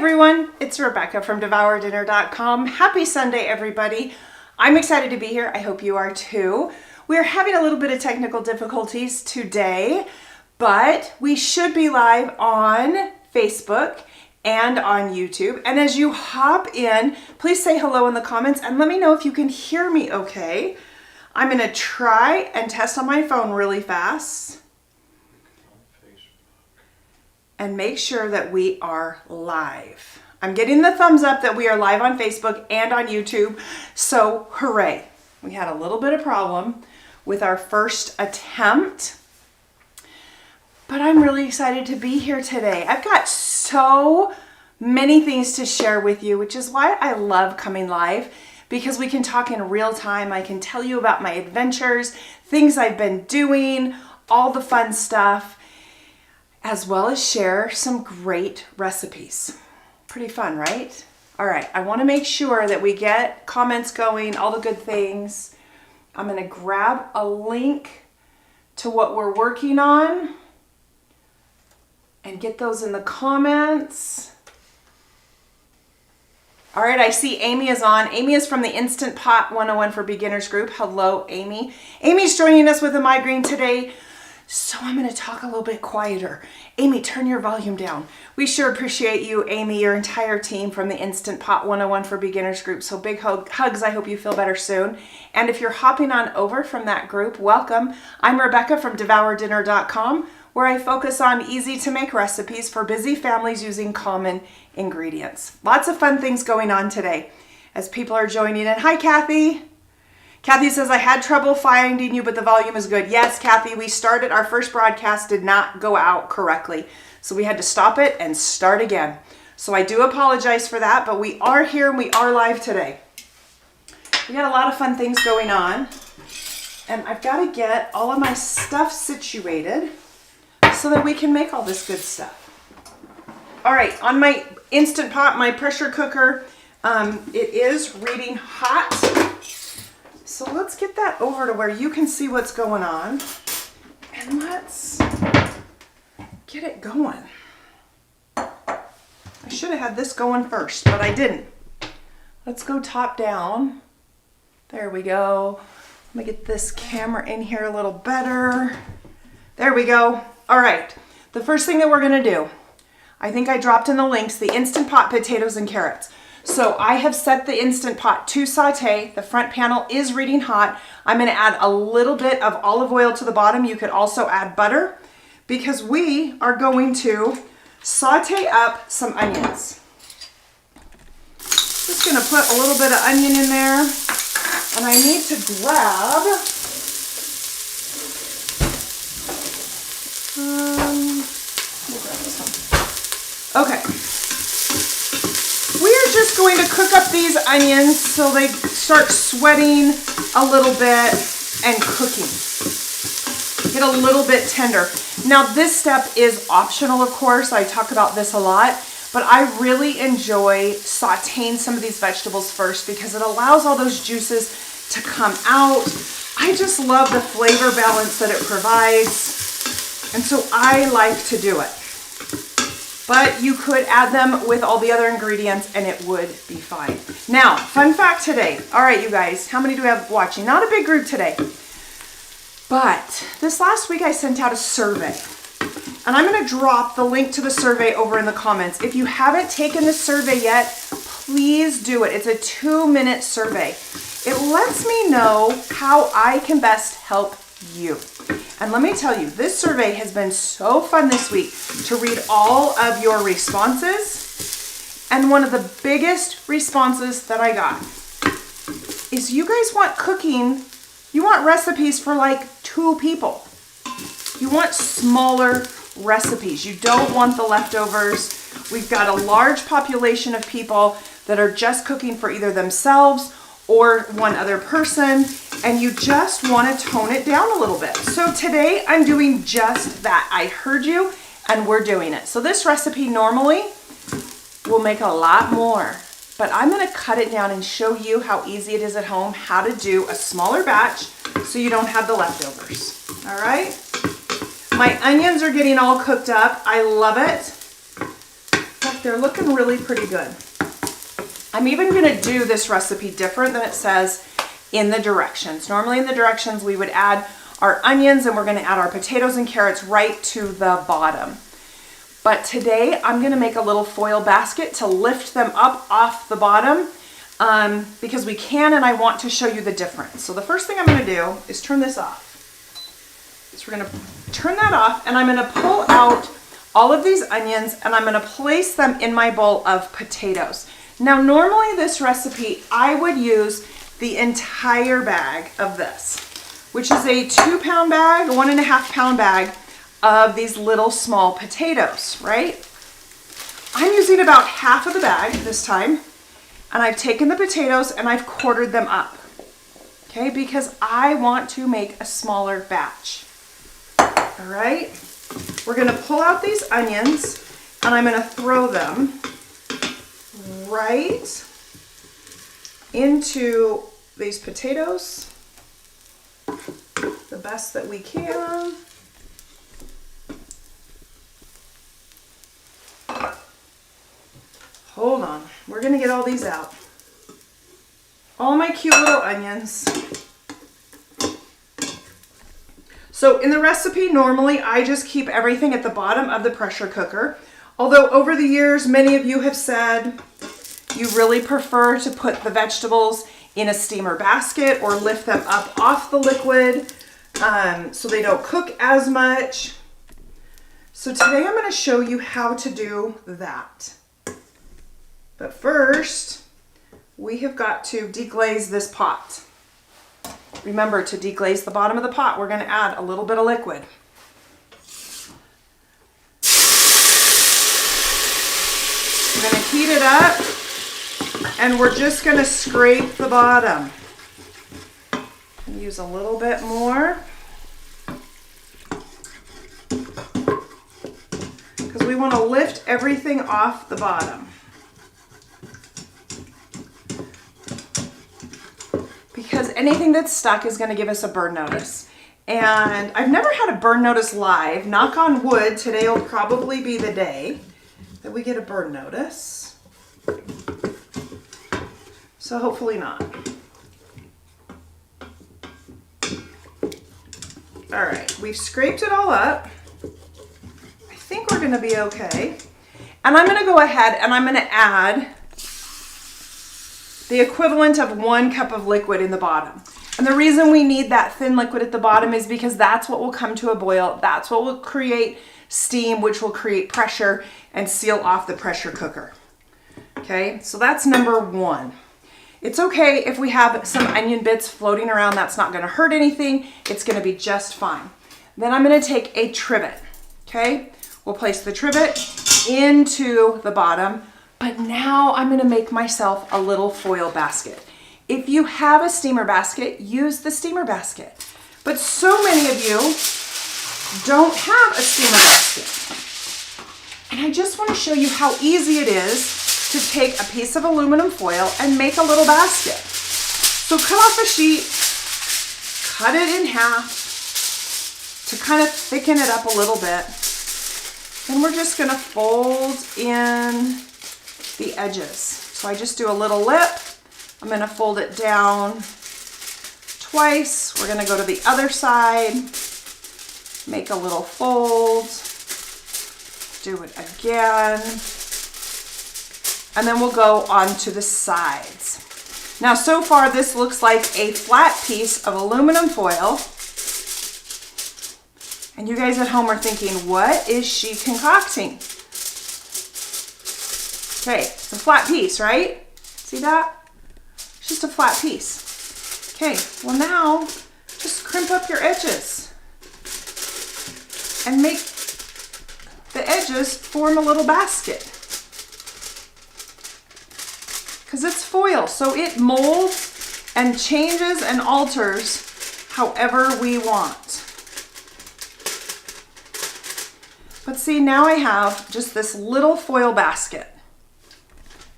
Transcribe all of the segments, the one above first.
everyone, it's Rebecca from DevourDinner.com. Happy Sunday, everybody. I'm excited to be here. I hope you are too. We're having a little bit of technical difficulties today, but we should be live on Facebook and on YouTube. And as you hop in, please say hello in the comments and let me know if you can hear me okay. I'm going to try and test on my phone really fast and make sure that we are live. I'm getting the thumbs up that we are live on Facebook and on YouTube, so hooray. We had a little bit of problem with our first attempt, but I'm really excited to be here today. I've got so many things to share with you, which is why I love coming live, because we can talk in real time. I can tell you about my adventures, things I've been doing, all the fun stuff, as well as share some great recipes. Pretty fun, right? All right, I want to make sure that we get comments going, all the good things. I'm going to grab a link to what we're working on and get those in the comments. All right, I see Amy is on. Amy is from the Instant Pot 101 for Beginners group. Hello, Amy. Amy's joining us with a migraine today, so I'm going to talk a little bit quieter. Amy, turn your volume down. We sure appreciate you, Amy, your entire team from the Instant Pot 101 for Beginners group. So big hugs. I hope you feel better soon. And if you're hopping on over from that group, welcome. I'm Rebecca from DevourDinner.com, where I focus on easy to make recipes for busy families using common ingredients. Lots of fun things going on today as people are joining in. Hi, Kathy. Kathy says, I had trouble finding you, but the volume is good. Yes, Kathy, we started, our first broadcast did not go out correctly. So we had to stop it and start again. So I do apologize for that, but we are here and we are live today. We got a lot of fun things going on. And I've got to get all of my stuff situated so that we can make all this good stuff. All right, on my Instant Pot, my pressure cooker, it is reading hot. So let's get that over to where you can see what's going on, and let's get it going. I should have had this going first, but I didn't. Let's go top down. There we go. Let me get this camera in here a little better. There we go. All right, the first thing that we're gonna do, I think I dropped in the links, the Instant Pot potatoes and carrots. So I have set the Instant Pot to saute. The front panel is reading hot. I'm going to add a little bit of olive oil to the bottom. You could also add butter because we are going to saute up some onions. Just going to put a little bit of onion in there, and I need to grab we'll grab this one. Okay. We're just going to cook up these onions so they start sweating a little bit and cooking. Get a little bit tender. Now this step is optional, of course. I talk about this a lot, but I really enjoy sauteing some of these vegetables first because it allows all those juices to come out. I just love the flavor balance that it provides, and so I like to do it. But you could add them with all the other ingredients and it would be fine. Now, fun fact today. All right, you guys, how many do we have watching? Not a big group today. But this last week I sent out a survey. And I'm going to drop the link to the survey over in the comments. If you haven't taken the survey yet, please do it. It's a 2-minute survey. It lets me know how I can best help you. And let me tell you, this survey has been so fun this week to read all of your responses. And one of the biggest responses that I got is you guys want cooking, you want recipes for like 2 people. You want smaller recipes. You don't want the leftovers. We've got a large population of people that are just cooking for either themselves or one other person, and you just want to tone it down a little bit. So today I'm doing just that. I heard you and we're doing it. So this recipe normally will make a lot more, but I'm going to cut it down and show you how easy it is at home, how to do a smaller batch so you don't have the leftovers. All right? My onions are getting all cooked up. I love it. But they're looking really pretty good. I'm even gonna do this recipe different than it says in the directions. Normally in the directions, we would add our onions and we're gonna add our potatoes and carrots right to the bottom. But today I'm gonna make a little foil basket to lift them up off the bottom because we can, and I want to show you the difference. So the first thing I'm gonna do is turn this off. So we're gonna turn that off, and I'm gonna pull out all of these onions and I'm gonna place them in my bowl of potatoes. Now, normally this recipe, I would use the entire bag of this, which is a 2-pound bag, a 1.5-pound bag of these little small potatoes, right? I'm using about half of the bag this time, and I've taken the potatoes and I've quartered them up, okay? Because I want to make a smaller batch, all right? We're gonna pull out these onions and I'm gonna throw them right into these potatoes the best that we can. Hold on, we're gonna get all these out. All my cute little onions. So in the recipe, normally I just keep everything at the bottom of the pressure cooker. Although over the years, many of you have said you really prefer to put the vegetables in a steamer basket or lift them up off the liquid so they don't cook as much. So today I'm going to show you how to do that. But first, we have got to deglaze this pot. Remember, to deglaze the bottom of the pot, we're going to add a little bit of liquid. We're going to heat it up, and we're just going to scrape the bottom. Use a little bit more, because we want to lift everything off the bottom. Because anything that's stuck is going to give us a burn notice. And I've never had a burn notice live. Knock on wood, today will probably be the day that we get a burn notice. So hopefully not. All right, we've scraped it all up. I think we're going to be okay. And I'm going to go ahead and I'm going to add the equivalent of 1 cup of liquid in the bottom. And the reason we need that thin liquid at the bottom is because that's what will come to a boil. That's what will create steam, which will create pressure and seal off the pressure cooker. Okay, so that's number 1. It's okay if we have some onion bits floating around. That's not going to hurt anything. It's going to be just fine. Then I'm going to take a trivet. Okay, we'll place the trivet into the bottom. But now I'm going to make myself a little foil basket. If you have a steamer basket, use the steamer basket. But so many of you don't have a steamer basket. And I just want to show you how easy it is to take a piece of aluminum foil and make a little basket. So cut off a sheet, cut it in half to kind of thicken it up a little bit. And we're just going to fold in the edges. So I just do a little lip. I'm going to fold it down twice. We're going to go to the other side, make a little fold, do it again, and then we'll go on to the sides. Now, so far this looks like a flat piece of aluminum foil. And you guys at home are thinking, what is she concocting? Okay, it's a flat piece, right? See that? It's just a flat piece. Okay, well now, just crimp up your edges and make the edges form a little basket. Because it's foil, so it molds and changes and alters however we want. But see, now I have just this little foil basket.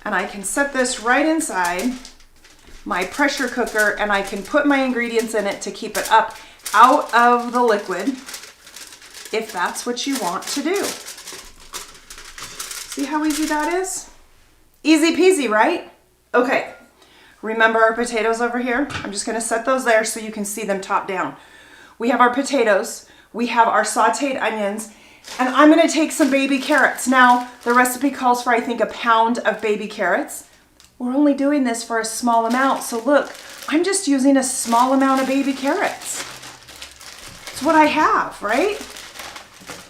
And I can set this right inside my pressure cooker, and I can put my ingredients in it to keep it up out of the liquid if that's what you want to do. See how easy that is? Easy peasy, right? Okay, remember our potatoes over here? I'm just gonna set those there so you can see them top down. We have our potatoes, we have our sauteed onions, and I'm gonna take some baby carrots. Now, the recipe calls for, I think, a pound of baby carrots. We're only doing this for a small amount, so look, I'm just using a small amount of baby carrots. It's what I have, right?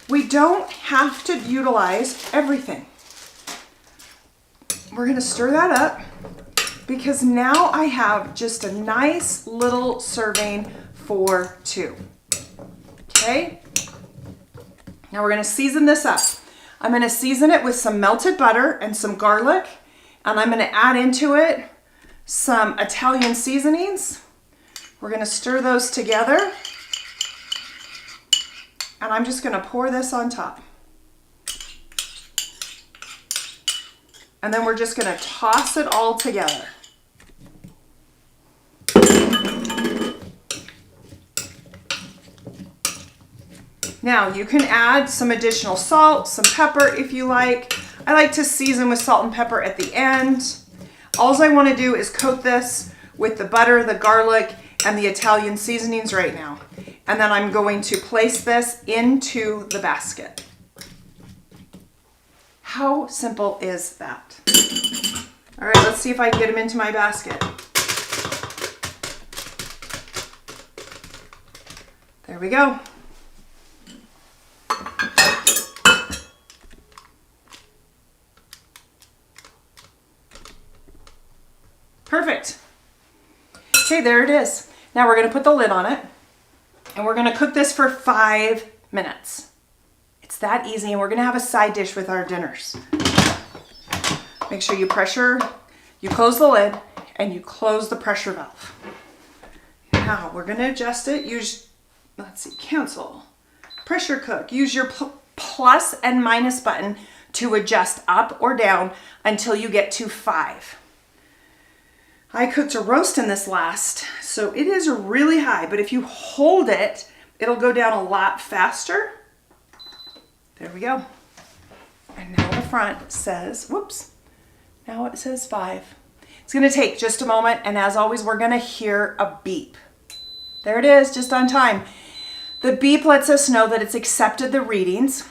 We don't have to utilize everything. We're gonna stir that up because now I have just a nice little serving for two. Okay? Now we're gonna season this up. I'm gonna season it with some melted butter and some garlic, and I'm gonna add into it some Italian seasonings. We're gonna stir those together, and I'm just gonna pour this on top. And then we're just gonna toss it all together. Now you can add some additional salt, some pepper if you like. I like to season with salt and pepper at the end. All I wanna do is coat this with the butter, the garlic, and the Italian seasonings right now. And then I'm going to place this into the basket. How simple is that? All right, let's see if I can get them into my basket. There we go. Perfect. Okay, there it is. Now we're gonna put the lid on it and we're gonna cook this for 5 minutes. It's that easy, and we're gonna have a side dish with our dinners. Make sure you close the lid and you close the pressure valve. Now we're gonna adjust it. Let's see, cancel, pressure cook. Use your plus and minus button to adjust up or down until you get to 5. I cooked a roast in this last, so it is really high, but if you hold it, it'll go down a lot faster. There we go. And now the front says, whoops, now it says 5. It's gonna take just a moment, and as always, we're gonna hear a beep. There it is, just on time. The beep lets us know that it's accepted the readings,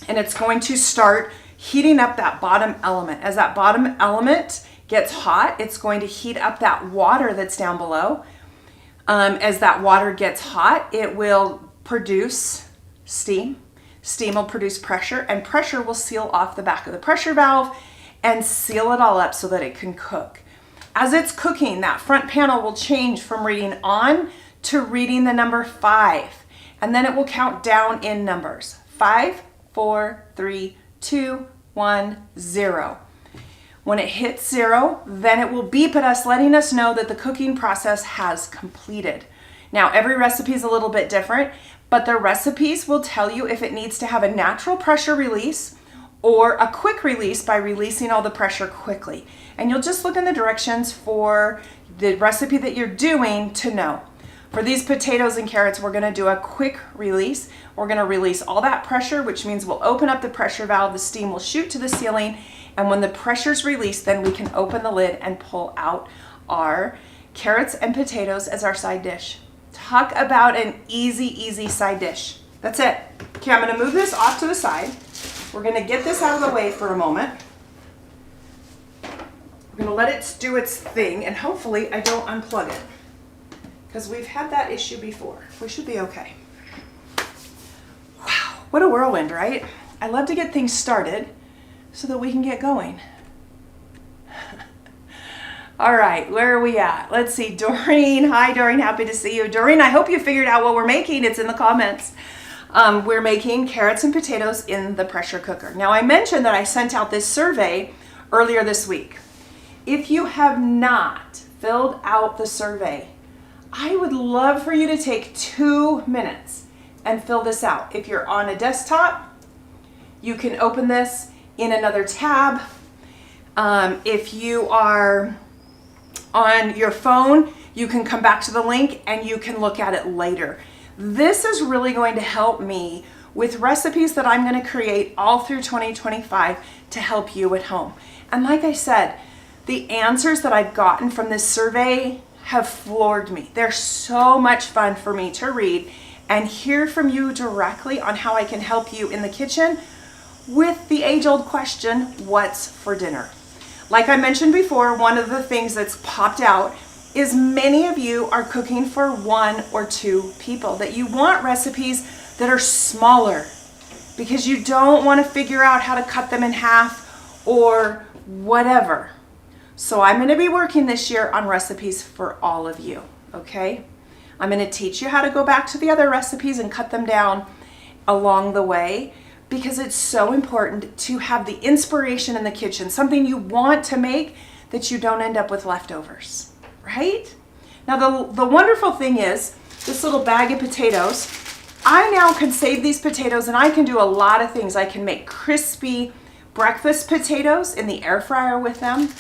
and it's going to start heating up that bottom element. As that bottom element gets hot, it's going to heat up that water that's down below. As that water gets hot, it will produce steam. Steam will produce pressure, and pressure will seal off the back of the pressure valve and seal it all up so that it can cook. As it's cooking, that front panel will change from reading on to reading the number 5, and then it will count down in numbers. 5, 4, 3, 2, 1, 0. When it hits 0, then it will beep at us, letting us know that the cooking process has completed. Now, every recipe is a little bit different, but the recipes will tell you if it needs to have a natural pressure release or a quick release by releasing all the pressure quickly. And you'll just look in the directions for the recipe that you're doing to know. For these potatoes and carrots, we're gonna do a quick release. We're gonna release all that pressure, which means we'll open up the pressure valve, the steam will shoot to the ceiling, and when the pressure's released, then we can open the lid and pull out our carrots and potatoes as our side dish. Talk about an easy side dish. That's it. Okay, I'm gonna move this off to the side. We're gonna get this out of the way for a moment. We're gonna let it do its thing, and hopefully I don't unplug it, because we've had that issue before. We should be okay. Wow, what a whirlwind, right? I love to get things started so that we can get going. All right, where are we at? Let's see, Doreen. Hi, Doreen, happy to see you. Doreen, I hope you figured out what we're making. It's in the comments. We're making carrots and potatoes in the pressure cooker. Now, I mentioned that I sent out this survey earlier this week. If you have not filled out the survey, I would love for you to take 2 minutes and fill this out. If you're on a desktop, you can open this in another tab. If you are on your phone, you can come back to the link and you can look at it later. This is really going to help me with recipes that I'm going to create all through 2025 to help you at home. And like I said, the answers that I've gotten from this survey have floored me. They're so much fun for me to read and hear from you directly on how I can help you in the kitchen with the age-old question, what's for dinner? Like I mentioned before, one of the things that's popped out is many of you are cooking for 1 or 2 people, that you want recipes that are smaller because you don't want to figure out how to cut them in half or whatever. So I'm going to be working this year on recipes for all of you, okay? I'm going to teach you how to go back to the other recipes and cut them down along the way because it's so important to have the inspiration in the kitchen, something you want to make that you don't end up with leftovers, right? Now the wonderful thing is this little bag of potatoes, I now can save these potatoes and I can do a lot of things. I can make crispy breakfast potatoes in the air fryer with them.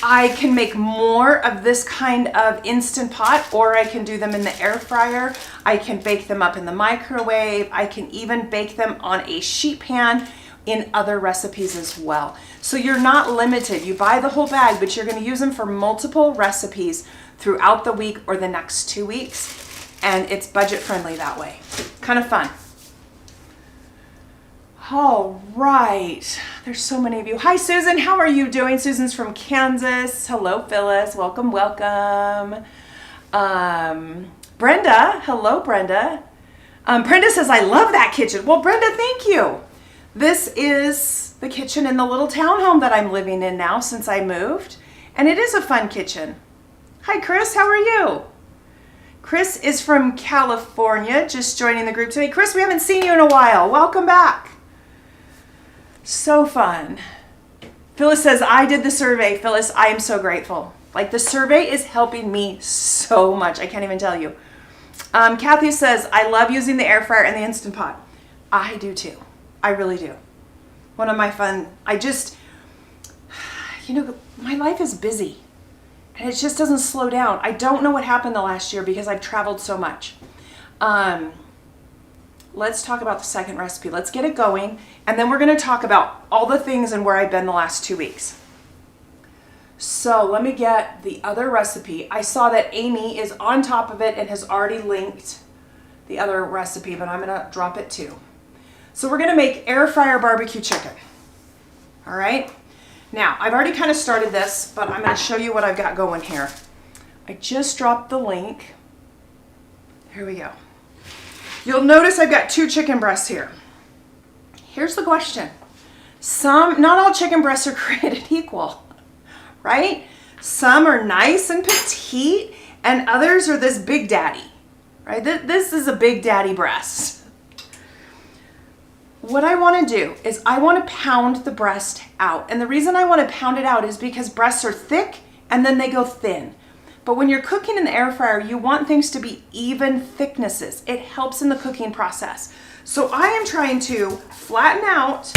I can make more of this kind of Instant Pot, or I can do them in the air fryer. I can bake them up in the microwave. I can even bake them on a sheet pan in other recipes as well. So you're not limited. You buy the whole bag, but you're going to use them for multiple recipes throughout the week or the next 2 weeks. And it's budget friendly that way. Kind of fun. All right, there's so many of you. Hi, Susan, how are you doing? Susan's from Kansas. Hello, Phyllis, welcome, welcome. Brenda, hello, Brenda. Brenda says, I love that kitchen. Well, Brenda, thank you. This is the kitchen in the little townhome that I'm living in now since I moved, and it is a fun kitchen. Hi, Chris, how are you? Chris is from California, just joining the group today. Chris, we haven't seen you in a while. Welcome back. So fun. Phyllis says, I did the survey. Phyllis, I am so grateful. Like, the survey is helping me so much. I can't even tell you. Kathy says, I love using the air fryer and the Instant Pot. I do too. I really do. One of my fun, my life is busy and it just doesn't slow down. I don't know what happened the last year because I've traveled so much. Let's talk about the second recipe. Let's get it going. And then we're going to talk about all the things and where I've been the last 2 weeks. So let me get the other recipe. I saw that Amy is on top of it and has already linked the other recipe, but I'm going to drop it too. So we're going to make air fryer barbecue chicken. All right. Now, I've already kind of started this, but I'm going to show you what I've got going here. I just dropped the link. Here we go. You'll notice I've got 2 chicken breasts here. Here's the question. Not all chicken breasts are created equal, right? Some are nice and petite, and others are this big daddy, right? This is a big daddy breast. What I want to do is I want to pound the breast out. And the reason I want to pound it out is because breasts are thick and then they go thin. But when you're cooking in the air fryer, you want things to be even thicknesses. It helps in the cooking process. So I am trying to flatten out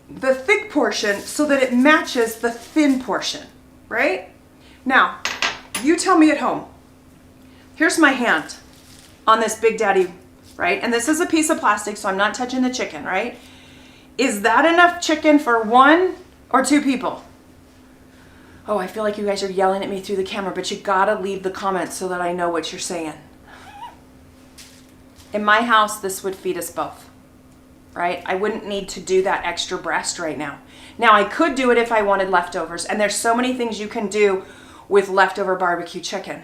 the thick portion so that it matches the thin portion, right? Now, you tell me at home. Here's my hand on this Big Daddy, right? And this is a piece of plastic, so I'm not touching the chicken, right? Is that enough chicken for 1 or 2 people? Oh, I feel like you guys are yelling at me through the camera, but you gotta leave the comments so that I know what you're saying. In my house, this would feed us both, right? I wouldn't need to do that extra breast right now. Now, I could do it if I wanted leftovers, and there's so many things you can do with leftover barbecue chicken.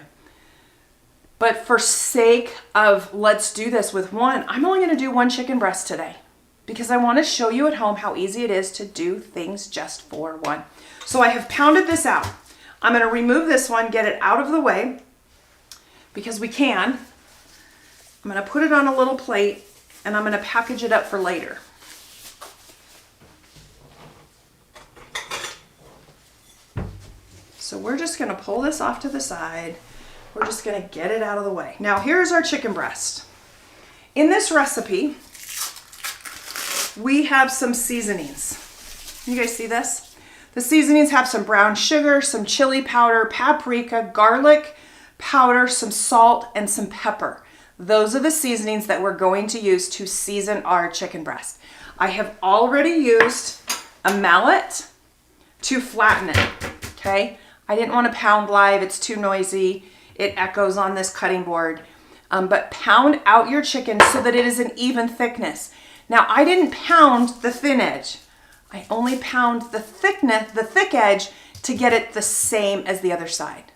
But for sake of let's do this with 1, I'm only gonna do 1 chicken breast today because I wanna show you at home how easy it is to do things just for 1. So I have pounded this out. I'm gonna remove this one, get it out of the way because we can. I'm gonna put it on a little plate and I'm gonna package it up for later. So we're just gonna pull this off to the side. We're just gonna get it out of the way. Now here's our chicken breast. In this recipe, we have some seasonings. You guys see this? The seasonings have some brown sugar, some chili powder, paprika, garlic powder, some salt, and some pepper. Those are the seasonings that we're going to use to season our chicken breast. I have already used a mallet to flatten it, okay? I didn't want to pound live, it's too noisy. It echoes on this cutting board. But pound out your chicken so that it is an even thickness. Now, I didn't pound the thin edge. I only pound the thick edge to get it the same as the other side,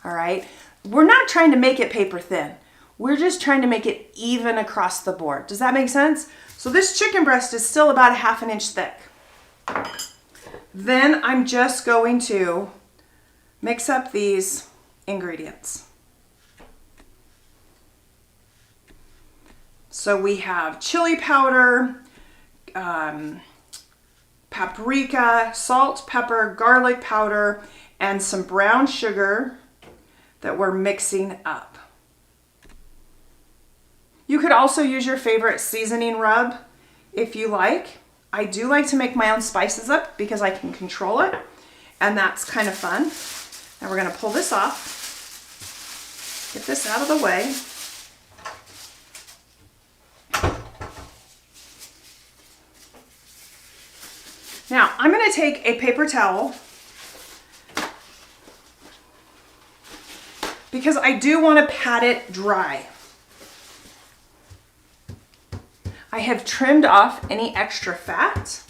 all right? We're not trying to make it paper thin. We're just trying to make it even across the board. Does that make sense? So this chicken breast is still about a 1/2 inch thick. Then I'm just going to mix up these ingredients. So we have chili powder, paprika, salt, pepper, garlic powder, and some brown sugar that we're mixing up. You could also use your favorite seasoning rub if you like. I do like to make my own spices up because I can control it, and that's kind of fun. Now we're gonna pull this off, get this out of the way. Now, I'm going to take a paper towel because I do want to pat it dry. I have trimmed off any extra fat.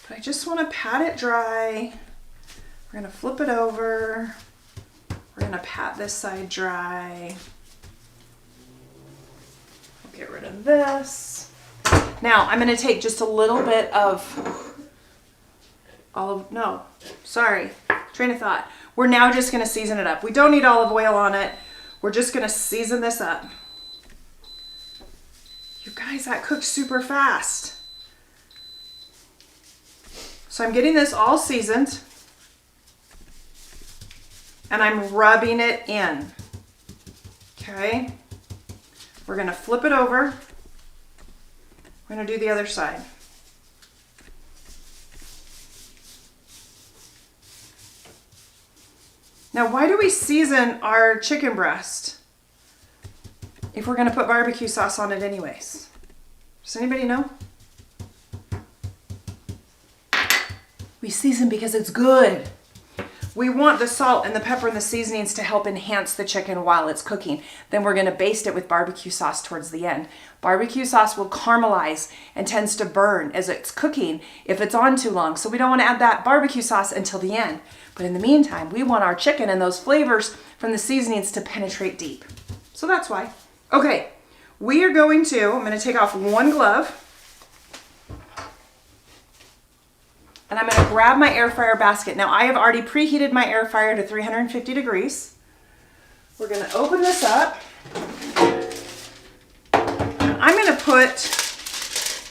But I just want to pat it dry. We're going to flip it over. We're going to pat this side dry. Get rid of this. Now I'm going to take just a little bit of train of thought. We're now just going to season it up. We don't need olive oil on it. We're just going to season this up. You guys, that cooked super fast. So I'm getting this all seasoned and I'm rubbing it in. Okay. We're going to flip it over. We're going to do the other side. Now, why do we season our chicken breast if we're going to put barbecue sauce on it anyways? Does anybody know? We season because it's good. We want the salt and the pepper and the seasonings to help enhance the chicken while it's cooking. Then we're going to baste it with barbecue sauce towards the end. Barbecue sauce will caramelize and tends to burn as it's cooking if it's on too long. So we don't want to add that barbecue sauce until the end. But in the meantime, we want our chicken and those flavors from the seasonings to penetrate deep. So that's why. Okay, I'm going to take off one glove. And I'm going to grab my air fryer basket. Now I have already preheated my air fryer to 350 degrees. We're going to open this up. And I'm going to put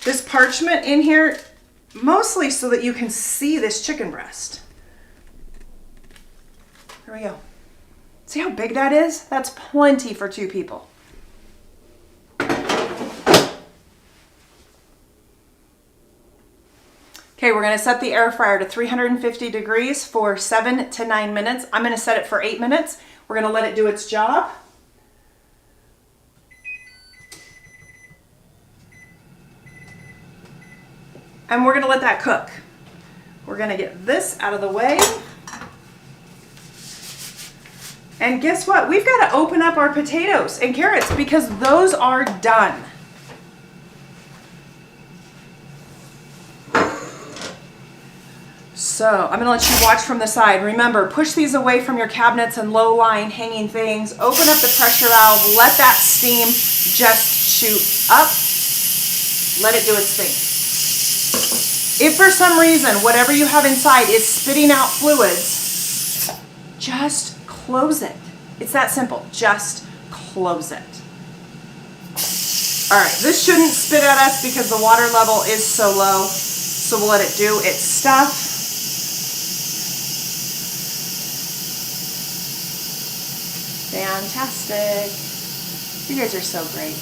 this parchment in here mostly so that you can see this chicken breast. There we go. See how big that is? That's plenty for 2 people. Okay, we're going to set the air fryer to 350 degrees for 7 to 9 minutes. I'm going to set it for 8 minutes. We're going to let it do its job. And we're going to let that cook. We're going to get this out of the way. And guess what? We've got to open up our potatoes and carrots because those are done. So I'm going to let you watch from the side. Remember, push these away from your cabinets and low-lying hanging things. Open up the pressure valve. Let that steam just shoot up. Let it do its thing. If for some reason whatever you have inside is spitting out fluids, just close it. It's that simple. Just close it. All right, this shouldn't spit at us because the water level is so low. So we'll let it do its stuff. Fantastic. You guys are so great.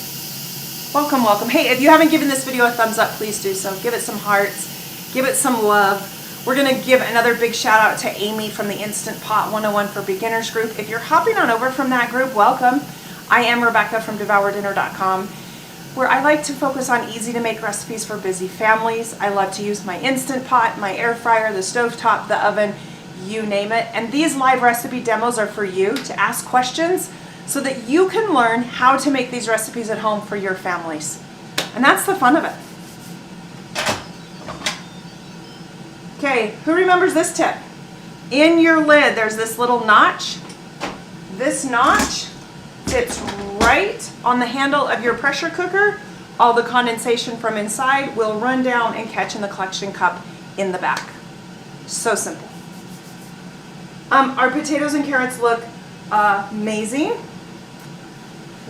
Welcome, welcome. Hey, if you haven't given this video a thumbs up, please do so. Give it some hearts. Give it some love. We're gonna give another big shout out to Amy from the Instant Pot 101 for Beginners group. If you're hopping on over from that group, welcome. I am Rebecca from DevourDinner.com, where I like to focus on easy to make recipes for busy families. I love to use my Instant Pot, my air fryer, the stovetop, the oven, you name it. And these live recipe demos are for you to ask questions so that you can learn how to make these recipes at home for your families. And that's the fun of it. Okay, who remembers this tip? In your lid, there's this little notch. This notch fits right on the handle of your pressure cooker. All the condensation from inside will run down and catch in the collection cup in the back. So simple. Our potatoes and carrots look amazing.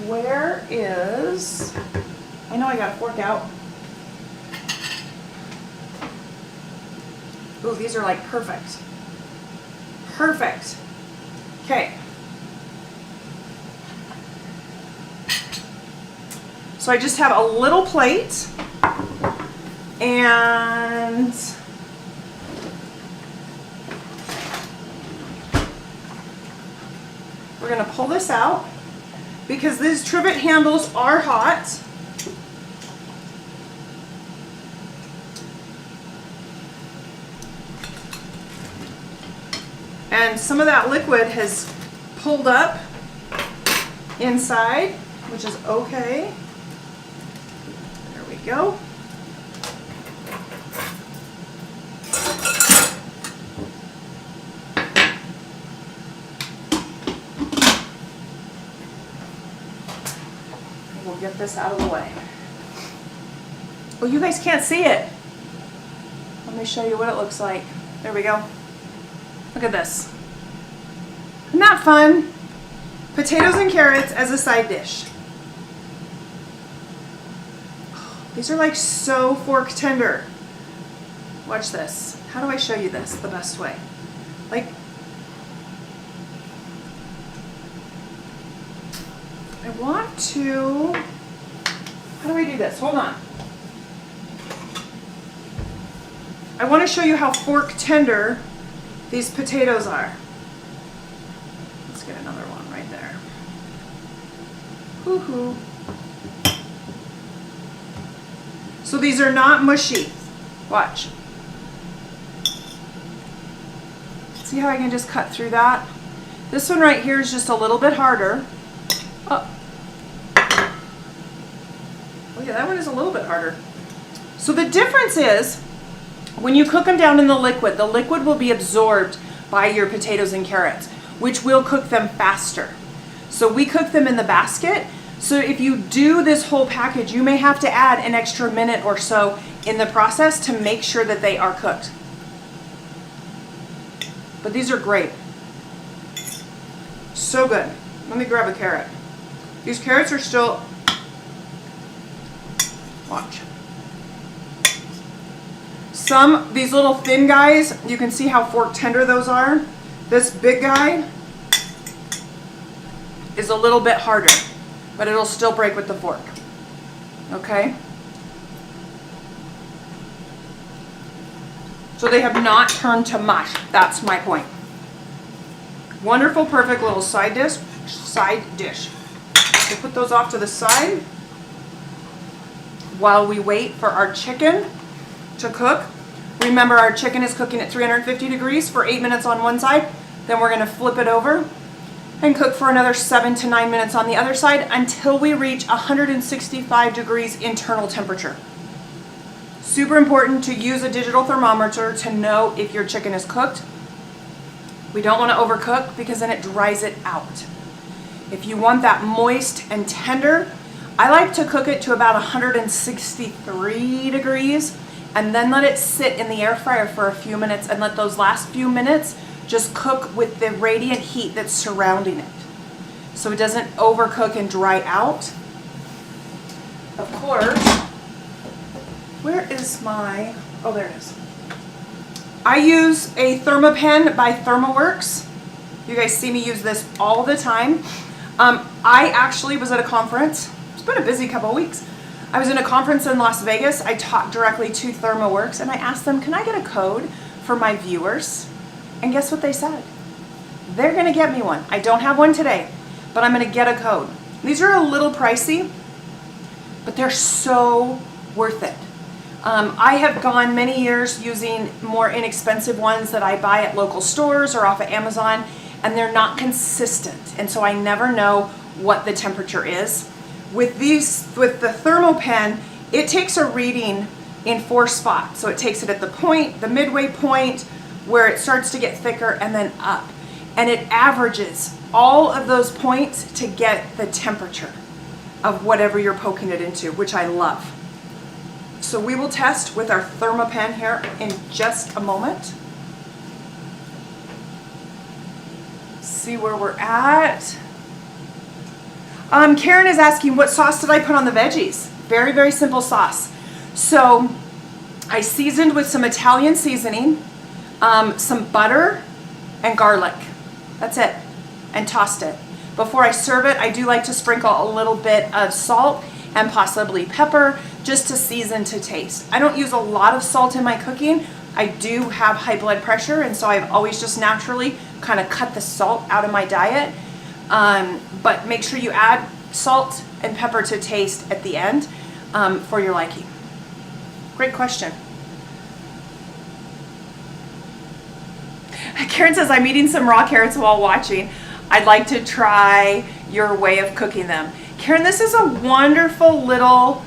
Where is, I know I got a fork out. Ooh, these are like perfect. Perfect. Okay. So I just have a little plate and we're going to pull this out because these trivet handles are hot. And some of that liquid has pulled up inside, which is okay. There we go. We'll get this out of the way. Oh, you guys can't see it. Let me show you what it looks like. There we go. Look at this. Isn't that fun? Potatoes and carrots as a side dish. These are like so fork tender. Watch this. How do I show you this the best way? Like, I want to, how do I do this? Hold on. I want to show you how fork tender these potatoes are. Let's get another one right there. Hoo-hoo. So these are not mushy. Watch. See how I can just cut through that? This one right here is just a little bit harder. Oh yeah, that one is a little bit harder. So the difference is, when you cook them down in the liquid will be absorbed by your potatoes and carrots, which will cook them faster. So we cook them in the basket. So if you do this whole package, you may have to add an extra minute or so in the process to make sure that they are cooked. But these are great. So good. Let me grab a carrot. These carrots are still, watch. These little thin guys, you can see how fork tender those are. This big guy is a little bit harder, but it'll still break with the fork. Okay? So they have not turned to mush. That's my point. Wonderful, perfect little side dish. We'll put those off to the side while we wait for our chicken to cook. Remember, our chicken is cooking at 350 degrees for 8 minutes on one side. Then we're going to flip it over and cook for another 7 to 9 minutes on the other side until we reach 165 degrees internal temperature. Super important to use a digital thermometer to know if your chicken is cooked. We don't want to overcook because then it dries it out. If you want that moist and tender, I like to cook it to about 163 degrees and then let it sit in the air fryer for a few minutes and let those last few minutes just cook with the radiant heat that's surrounding it, so it doesn't overcook and dry out. Of course, where is my, oh there it is. I use a Thermapen by ThermaWorks. You guys see me use this all the time. I actually was at a conference. It's been a busy couple of weeks. I was in a conference in Las Vegas. I talked directly to ThermaWorks and I asked them, can I get a code for my viewers. And guess what they said? They're going to get me one. I don't have one today, but I'm going to get a code. These are a little pricey, but they're so worth it. I have gone many years using more inexpensive ones that I buy at local stores or off of Amazon, and they're not consistent. And so I never know what the temperature is. With the ThermoPen, it takes a reading in 4 spots. So it takes it at the point, the midway point, where it starts to get thicker, and then up. And it averages all of those points to get the temperature of whatever you're poking it into, which I love. So we will test with our ThermoPen here in just a moment. See where we're at. Karen is asking, what sauce did I put on the veggies? Very, very simple sauce. So I seasoned with some Italian seasoning, some butter and garlic. That's it. And tossed it. Before I serve it, I do like to sprinkle a little bit of salt and possibly pepper just to season to taste. I don't use a lot of salt in my cooking. I do have high blood pressure, and so I've always just naturally kind of cut the salt out of my diet. But make sure you add salt and pepper to taste at the end for your liking. Great question. Karen says, I'm eating some raw carrots while watching. I'd like to try your way of cooking them. Karen, this is a wonderful little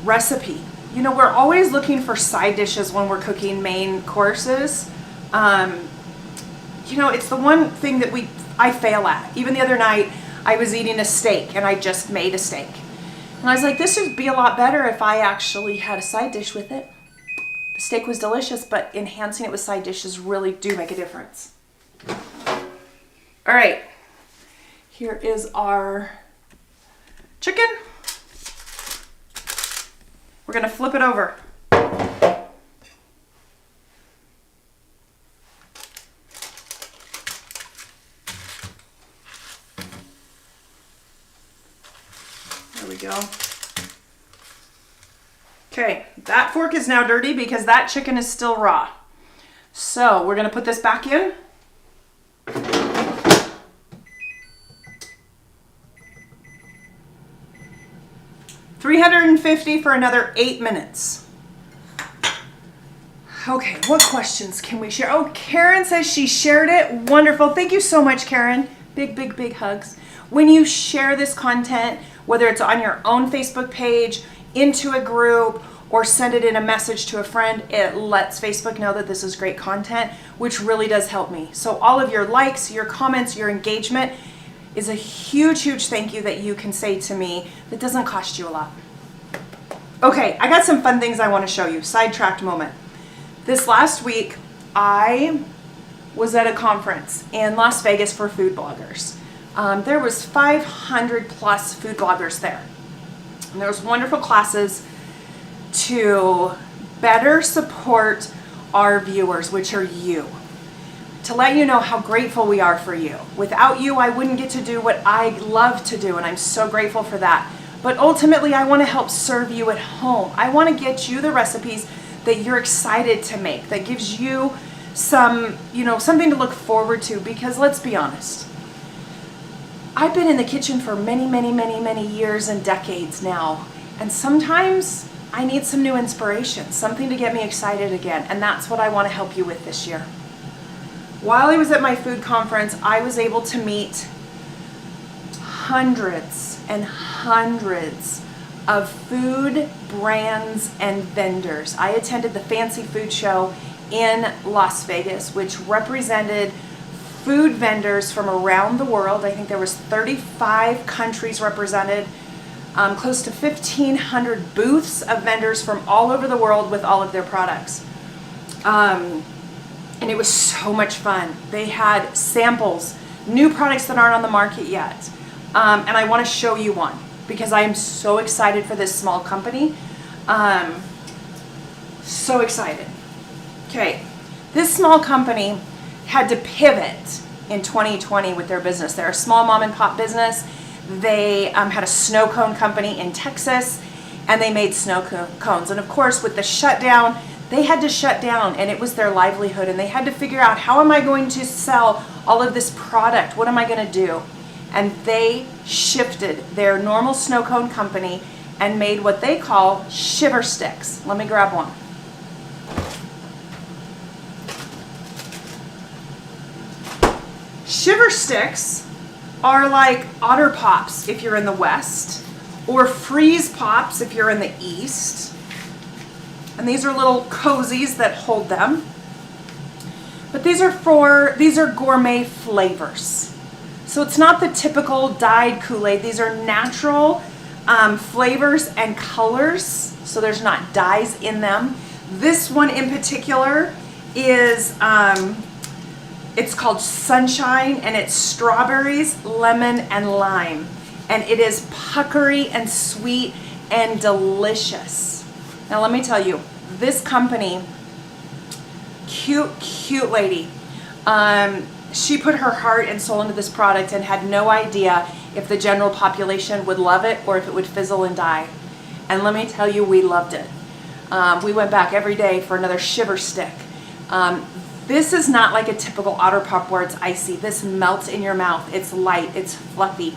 recipe. You know, we're always looking for side dishes when we're cooking main courses. You know, it's the one thing that I fail at. Even the other night, I was eating a steak and I just made a steak. And I was like, this would be a lot better if I actually had a side dish with it. The steak was delicious, but enhancing it with side dishes really do make a difference. All right, here is our chicken. We're gonna flip it over. There we go. Okay, that fork is now dirty because that chicken is still raw. So we're gonna put this back in. $350 for another 8 minutes. Okay, what questions can we share? Oh, Karen says she shared it. Wonderful. Thank you so much, Karen. Big, big, big hugs. When you share this content, whether it's on your own Facebook page, into a group, or send it in a message to a friend, it lets Facebook know that this is great content, which really does help me. So all of your likes, your comments, your engagement is a huge, huge thank you that you can say to me that doesn't cost you a lot. Okay, I got some fun things I want to show you. Sidetracked moment. This last week, I was at a conference in Las Vegas for food bloggers. There was 500 plus food bloggers there. And there was wonderful classes to better support our viewers, which are you. To let you know how grateful we are for you. Without you, I wouldn't get to do what I love to do, and I'm so grateful for that. But ultimately, I want to help serve you at home. I want to get you the recipes that you're excited to make, that gives you some, something to look forward to, because let's be honest. I've been in the kitchen for many, many, many, many years and decades now, and sometimes I need some new inspiration, something to get me excited again, and that's what I want to help you with this year. While I was at my food conference, I was able to meet hundreds and hundreds of food brands and vendors. I attended the Fancy Food Show in Las Vegas, which represented food vendors from around the world. I think there was 35 countries represented, close to 1,500 booths of vendors from all over the world with all of their products. And it was so much fun. They had samples, new products that aren't on the market yet. And I want to show you one because I am so excited for this small company. So excited. Okay, this small company had to pivot in 2020 with their business. They're a small mom and pop business. They had a snow cone company in Texas, and they made snow cones. And of course, with the shutdown, They had to shut down, and it was their livelihood, and they had to figure out, how am I going to sell all of this product? What am I going to do? And they shifted their normal snow cone company and made what they call shiver sticks. Let me grab one. Shiver sticks are like Otter Pops if you're in the West, or Freeze Pops if you're in the East. And these are little cozies that hold them. But these are gourmet flavors. So it's not the typical dyed Kool-Aid. These are natural flavors and colors. So there's not dyes in them. This one in particular is, it's called Sunshine, and it's strawberries, lemon, and lime. And it is puckery and sweet and delicious. Now let me tell you, this company, cute lady, she put her heart and soul into this product and had no idea if the general population would love it or if it would fizzle and die. And let me tell you, we loved it. We went back every day for another shiver stick. This is not like a typical Otter Pop where it's icy. This melts in your mouth. It's light, it's fluffy.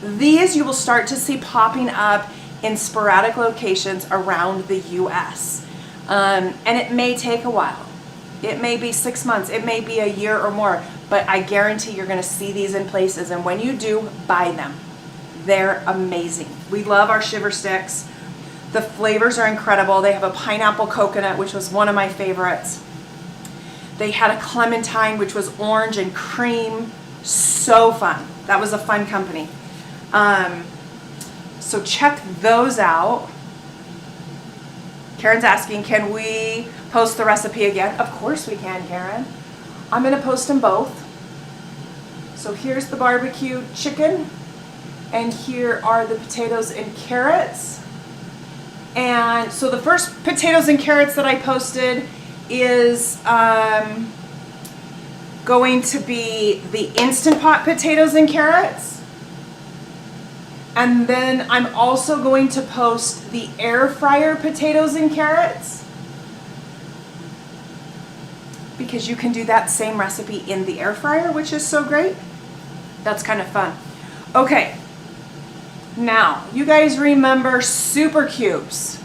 These you will start to see popping up in sporadic locations around the US. And it may take a while. It may be 6 months, it may be a year or more, but I guarantee you're gonna see these in places, and when you do, buy them. They're amazing. We love our shiver sticks. The flavors are incredible. They have a pineapple coconut, which was one of my favorites. They had a clementine, which was orange and cream. So fun. That was a fun company. So check those out. Karen's asking, can we post the recipe again? Of course we can, Karen. I'm gonna post them both. So here's the barbecue chicken, and here are the potatoes and carrots. And so the first potatoes and carrots that I posted is going to be the Instant Pot potatoes and carrots. And then I'm also going to post the air fryer potatoes and carrots, because you can do that same recipe in the air fryer, which is so great. That's kind of fun. Okay, now you guys remember Super Cubes.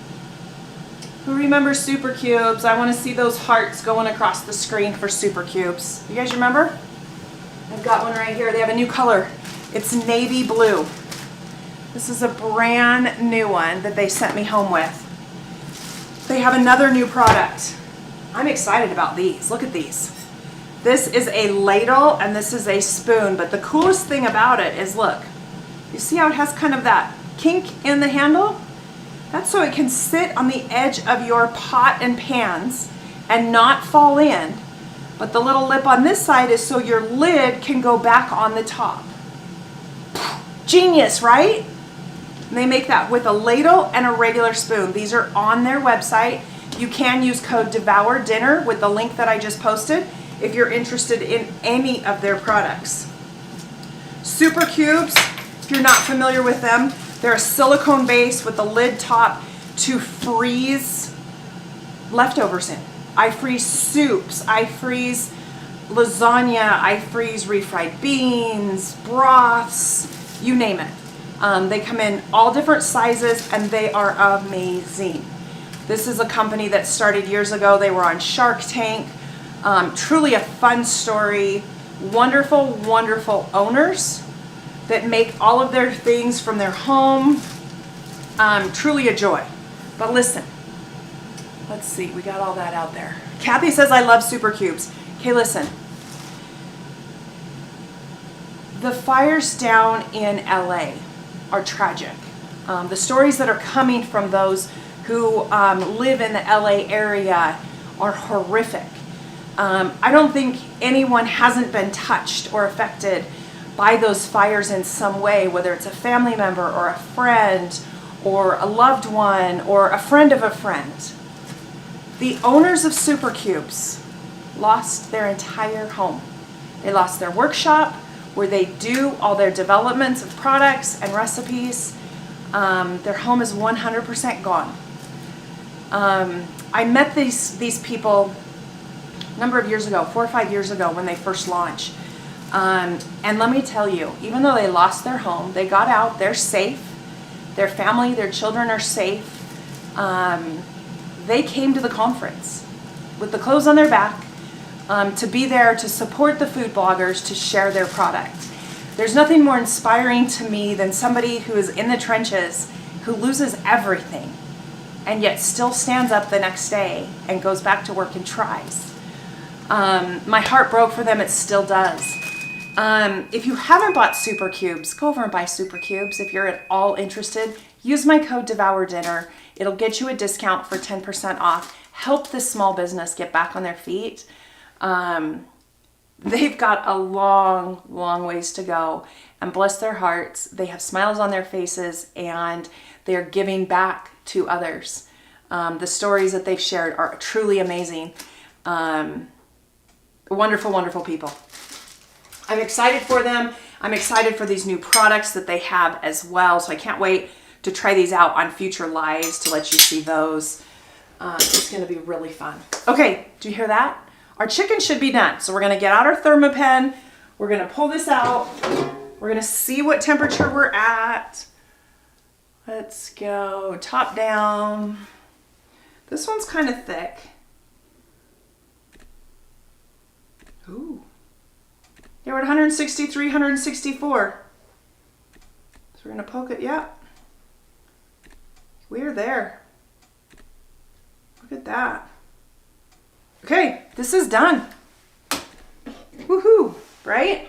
Who remembers Super Cubes? I want to see those hearts going across the screen for Super Cubes. You guys remember? I've got one right here. They have a new color. It's navy blue. This is a brand new one that they sent me home with. They have another new product. I'm excited about these. Look at these. This is a ladle and this is a spoon, but the coolest thing about it is, look, you see how it has kind of that kink in the handle? That's so it can sit on the edge of your pot and pans and not fall in. But the little lip on this side is so your lid can go back on the top. Genius, right? And they make that with a ladle and a regular spoon. These are on their website. You can use code DEVOURDINNER with the link that I just posted if you're interested in any of their products. Super Cubes, if you're not familiar with them, they're a silicone base with a lid top to freeze leftovers in. I freeze soups, I freeze lasagna, I freeze refried beans, broths, you name it. They come in all different sizes and they are amazing. This is a company that started years ago. They were on Shark Tank. Truly a fun story. Wonderful, wonderful owners that make all of their things from their home. Truly a joy. But listen, let's see, we got all that out there. Kathy says, I love Super Cubes. Okay, listen. The fires down in LA are tragic. The stories that are coming from those who live in the LA area are horrific. I don't think anyone hasn't been touched or affected by those fires in some way, whether it's a family member or a friend or a loved one or a friend of a friend. The owners of Super Cubes lost their entire home. They lost their workshop where they do all their developments of products and recipes. Their home is 100% gone. I met these people a number of years ago, 4 or 5 years ago when they first launched. And let me tell you, even though they lost their home, they got out, they're safe. Their family, their children are safe. They came to the conference with the clothes on their back to be there to support the food bloggers, to share their product. There's nothing more inspiring to me than somebody who is in the trenches, who loses everything, and yet still stands up the next day and goes back to work and tries. My heart broke for them. It still does. If you haven't bought Super Cubes, go over and buy Super Cubes. If you're at all interested, use my code DevourDinner. It'll get you a discount for 10% off. Help this small business get back on their feet. They've got a long, long ways to go, and bless their hearts, they have smiles on their faces and they're giving back to others. The stories that they've shared are truly amazing. Wonderful, wonderful people. I'm excited for them. I'm excited for these new products that they have as well. So I can't wait to try these out on future lives to let you see those. It's going to be really fun. Okay, do you hear that? Our chicken should be done. So we're going to get out our Thermapen. We're going to pull this out. We're going to see what temperature we're at. Let's go top down. This one's kind of thick. Ooh. Yeah, we're at 163, 164. So we're going to poke it. Yeah. We're there. Look at that. Okay, this is done. Woohoo, right?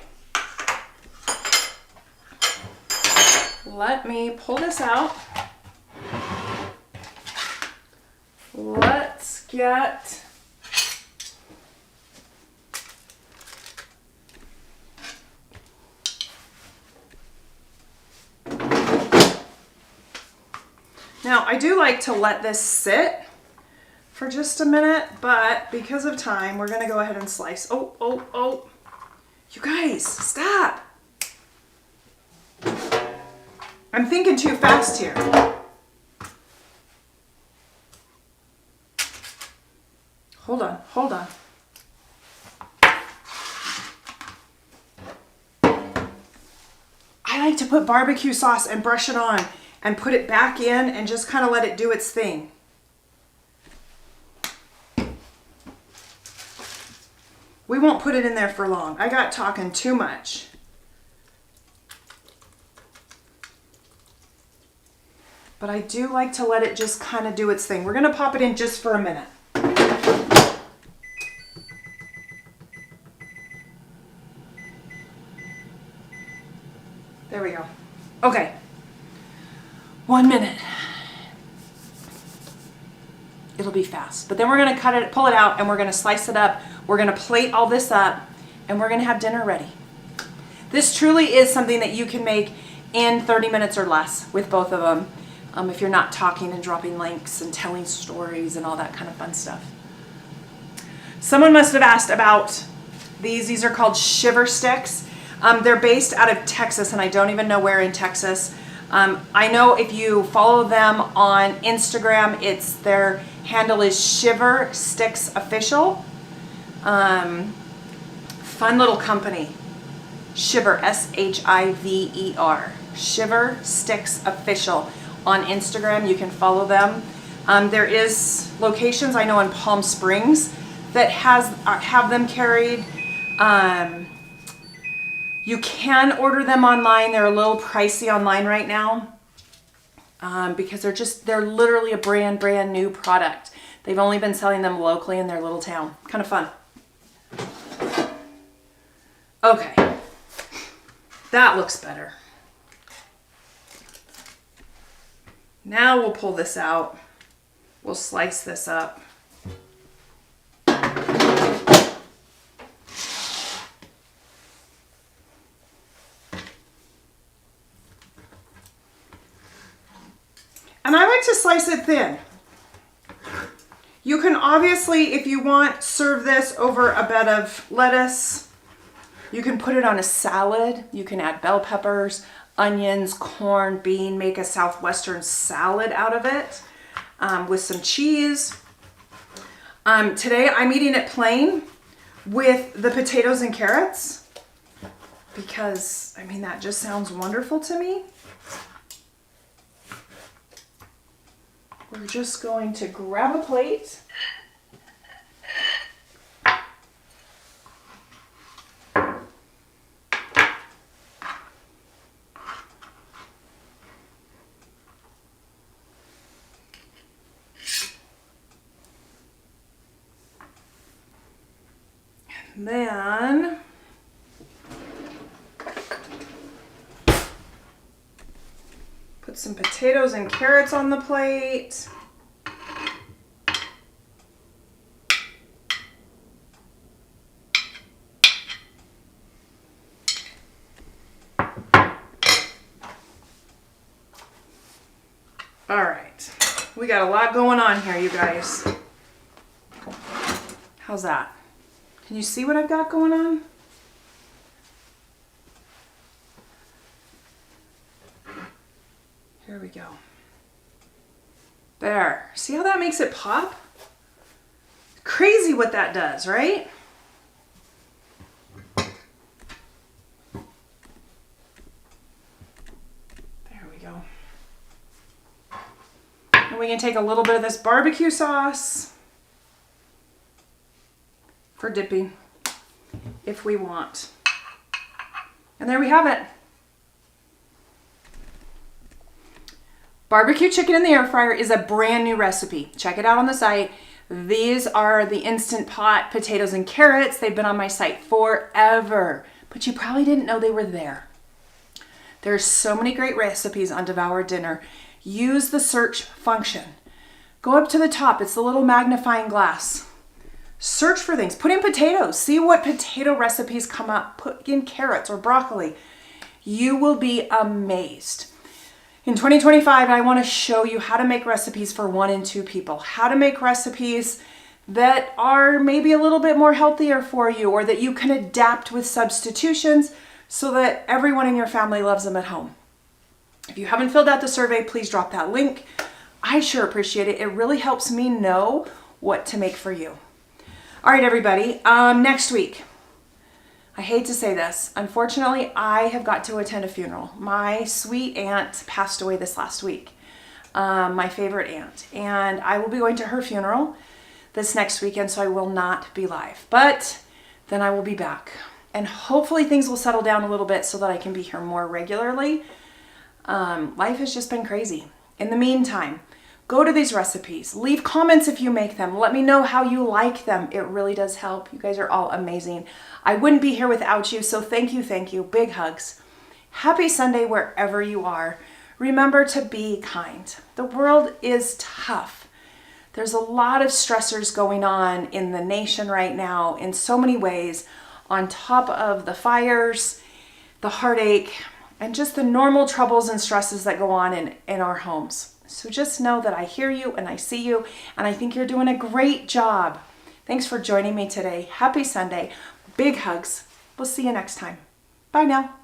Let me pull this out. Let's get now, I do like to let this sit for just a minute, but because of time, we're gonna go ahead and slice. Oh. You guys, stop. I'm thinking too fast here. Hold on. I like to put barbecue sauce and brush it on and put it back in and just kind of let it do its thing. We won't put it in there for long. I got talking too much. But I do like to let it just kind of do its thing. We're going to pop it in just for a minute. There we go. Okay. 1 minute. It'll be fast. But then we're going to cut it, pull it out, and we're going to slice it up. We're going to plate all this up, and we're going to have dinner ready. This truly is something that you can make in 30 minutes or less with both of them. If you're not talking and dropping links and telling stories and all that kind of fun stuff. Someone must have asked about these. These are called Shiver Sticks. They're based out of Texas, and I don't even know where in Texas. I know if you follow them on Instagram, their handle is Shiver Sticks Official. Fun little company. Shiver, S-H-I-V-E-R. Shiver Sticks Official. On Instagram, you can follow them. There is locations I know in Palm Springs that have them carried. You can order them online. They're a little pricey online right now because they're literally a brand new product. They've only been selling them locally in their little town. Kind of fun. Okay, that looks better. Now we'll pull this out. We'll slice this up. And I like to slice it thin. You can obviously, if you want, serve this over a bed of lettuce. You can put it on a salad. You can add bell peppers, onions, corn, bean, make a southwestern salad out of it with some cheese. Today I'm eating it plain with the potatoes and carrots because, I mean, that just sounds wonderful to me. We're just going to grab a plate. And then put some potatoes and carrots on the plate. All right, we got a lot going on here, you guys. How's that? Can you see what I've got going on? Here we go. There. See how that makes it pop? Crazy what that does, right? There we go. And we can take a little bit of this barbecue sauce for dipping if we want. And there we have it. Barbecue chicken in the air fryer is a brand new recipe. Check it out on the site. These are the Instant Pot potatoes and carrots. They've been on my site forever, but you probably didn't know they were there. There's so many great recipes on Devour Dinner. Use the search function. Go up to the top. It's the little magnifying glass. Search for things. Put in potatoes. See what potato recipes come up. Put in carrots or broccoli. You will be amazed. In 2025, I want to show you how to make recipes for 1 and 2 people. How to make recipes that are maybe a little bit more healthier for you, or that you can adapt with substitutions so that everyone in your family loves them at home. If you haven't filled out the survey, please drop that link. I sure appreciate it. It really helps me know what to make for you. All right, everybody, next week, I hate to say this, unfortunately, I have got to attend a funeral. My sweet aunt passed away this last week, my favorite aunt, and I will be going to her funeral this next weekend, so I will not be live, but then I will be back, and hopefully things will settle down a little bit so that I can be here more regularly. Life has just been crazy. In the meantime, go to these recipes. Leave comments if you make them. Let me know how you like them. It really does help. You guys are all amazing. I wouldn't be here without you, so thank you, thank you. Big hugs. Happy Sunday wherever you are. Remember to be kind. The world is tough. There's a lot of stressors going on in the nation right now in so many ways, on top of the fires, the heartache, and just the normal troubles and stresses that go on in our homes. So just know that I hear you and I see you, and I think you're doing a great job. Thanks for joining me today. Happy Sunday. Big hugs. We'll see you next time. Bye now.